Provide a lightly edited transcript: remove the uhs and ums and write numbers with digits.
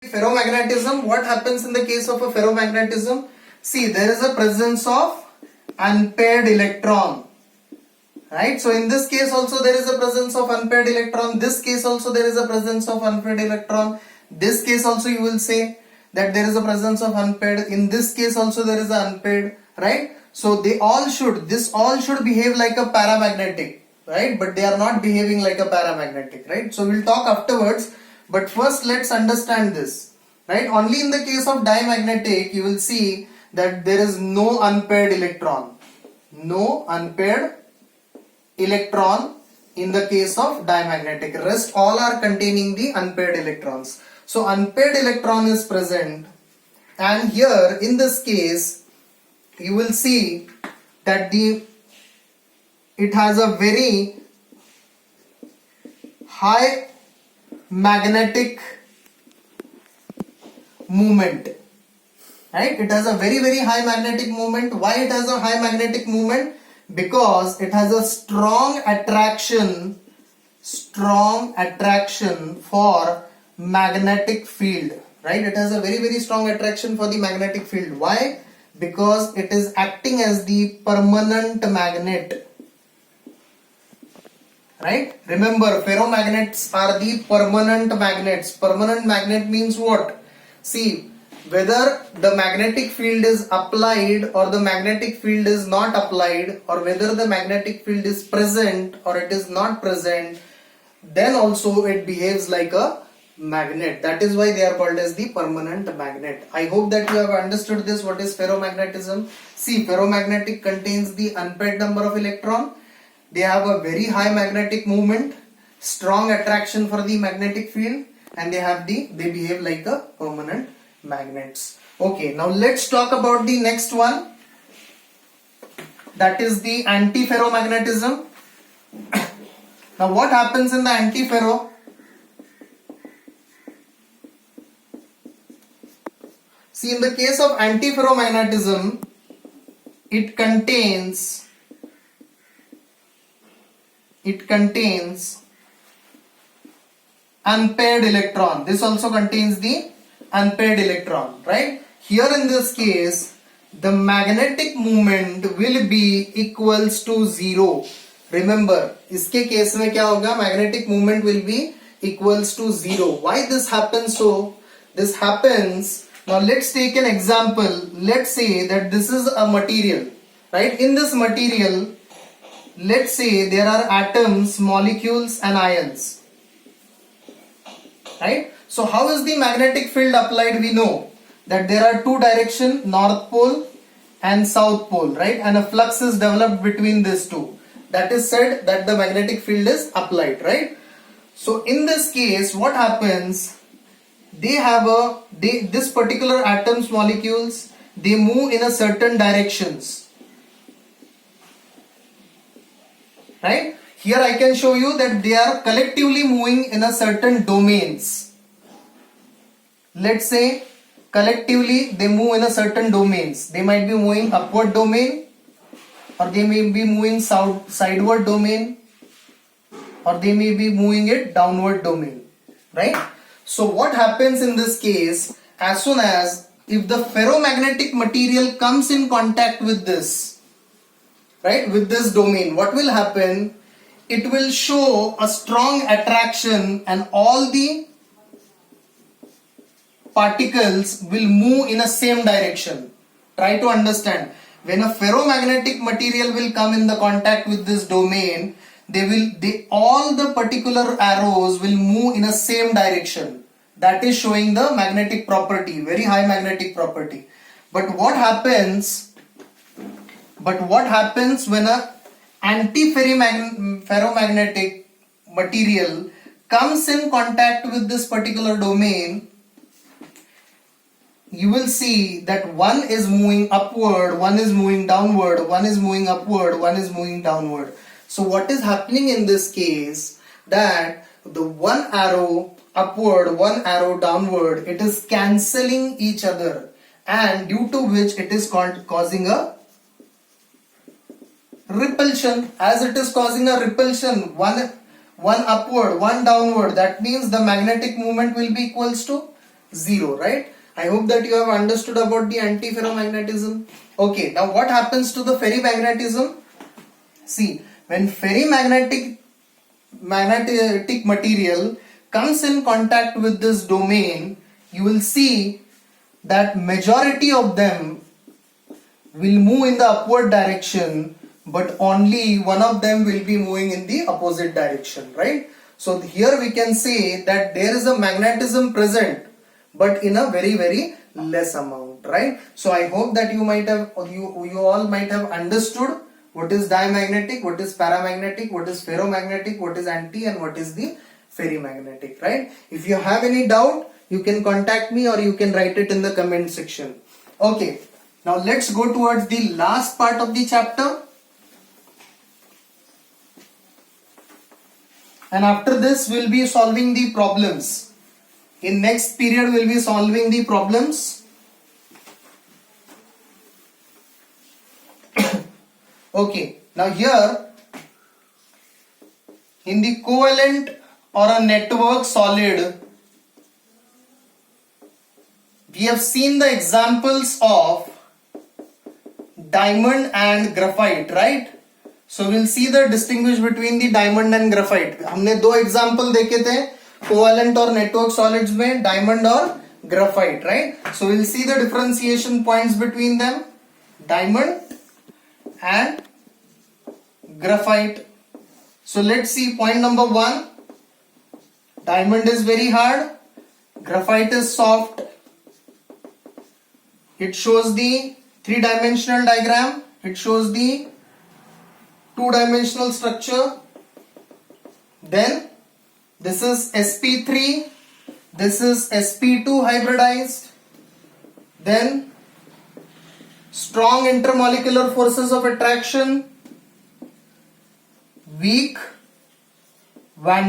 Ferromagnetism, what happens in the case of a ferromagnetism? See, there is a presence of unpaired electron, right? So in this case also there is a presence of unpaired electron, this case also there is a presence of unpaired electron, this case also you will say that there is a presence of unpaired, in this case also there is an unpaired, right? So this all should behave like a paramagnetic, right? But they are not behaving like a paramagnetic, right? So we'll talk afterwards, but first let's understand this, right? Only in the case of diamagnetic you will see that there is no unpaired electron, no unpaired electron in the case of diamagnetic. Rest all are containing the unpaired electrons. So unpaired electron is present, and here in this case you will see that it has a very high magnetic moment, right? It has a very high magnetic moment. Why it has a high magnetic moment? Because it has a strong attraction for magnetic field, right? It has a very strong attraction for the magnetic field. Why? Because it is acting as the permanent magnet, right? Remember, ferromagnets are the permanent magnets. Permanent magnet means what? See, whether the magnetic field is applied or the magnetic field is not applied, or whether the magnetic field is present or it is not present, then also it behaves like a magnet. That is why they are called as the permanent magnet. I hope that you have understood this. What is ferromagnetism? See, ferromagnetic contains the unpaired number of electron. They have a very high magnetic moment, strong attraction for the magnetic field, and they behave like a permanent magnets. Okay, now let's talk about the next one, that is the antiferromagnetism. Now what happens in the antiferro? See, in the case of antiferromagnetism, it contains unpaired electron. This also contains the unpaired electron, right? Here in this case, the magnetic moment will be equals to 0. Remember, इसके case में क्या होगा? Magnetic moment will be equals to 0. Why this happens? So this happens. Now let's take an example. Let's say that this is a material, right? In this material, let's say there are atoms, molecules and ions, right? So how is the magnetic field applied? We know that there are two directions, north pole and south pole, right? And a flux is developed between these two. That is said that the magnetic field is applied, right? So in this case, what happens? This particular atoms, molecules, they move in a certain directions, right? Here I can show you that they are collectively moving in a certain domains. Let's say collectively they move in a certain domains. They might be moving upward domain, or they may be moving sideward domain, or they may be moving it downward domain, right? So what happens in this case, as soon as if the ferromagnetic material comes in contact with this, right, with this domain, what will happen? It will show a strong attraction and all the particles will move in a same direction. Try to understand. When a ferromagnetic material will come in the contact with this domain, all the particular arrows will move in a same direction. That is showing the magnetic property, very high magnetic property. But what happens when a antiferromagnetic material comes in contact with this particular domain? You will see that one is moving upward, one is moving downward, one is moving upward, one is moving downward. So what is happening in this case, that the one arrow upward, one arrow downward, it is cancelling each other, and due to which it is causing a repulsion. As it is causing a repulsion, one upward, one downward, that means the magnetic moment will be equals to 0, right? I hope that you have understood about the antiferromagnetism. Okay, now what happens to the ferrimagnetism? See, when magnetic material comes in contact with this domain, you will see that majority of them will move in the upward direction, but only one of them will be moving in the opposite direction, right? So here we can say that there is a magnetism present, but in a very, very less amount, right? So I hope that you all might have understood what is diamagnetic, what is paramagnetic, what is ferromagnetic, what is anti, and what is the ferrimagnetic, right? If you have any doubt, you can contact me or you can write it in the comment section. Okay, now let's go towards the last part of the chapter. And after this, we'll be solving the problems. In next period, we'll be solving the problems. Okay, now here, in the covalent or a network solid, we have seen the examples of diamond and graphite, right? So we'll see the distinguish between the diamond and graphite. हमने दो example देखे थे covalent और network solids में, diamond और graphite, right? So we'll see the differentiation points between them, diamond and graphite. So let's see point number 1. Diamond is very hard, graphite is soft. It shows the 3-dimensional diagram. It shows the 2-dimensional structure. Then this is sp3, this is sp2 hybridized. Then strong intermolecular forces of attraction, weak van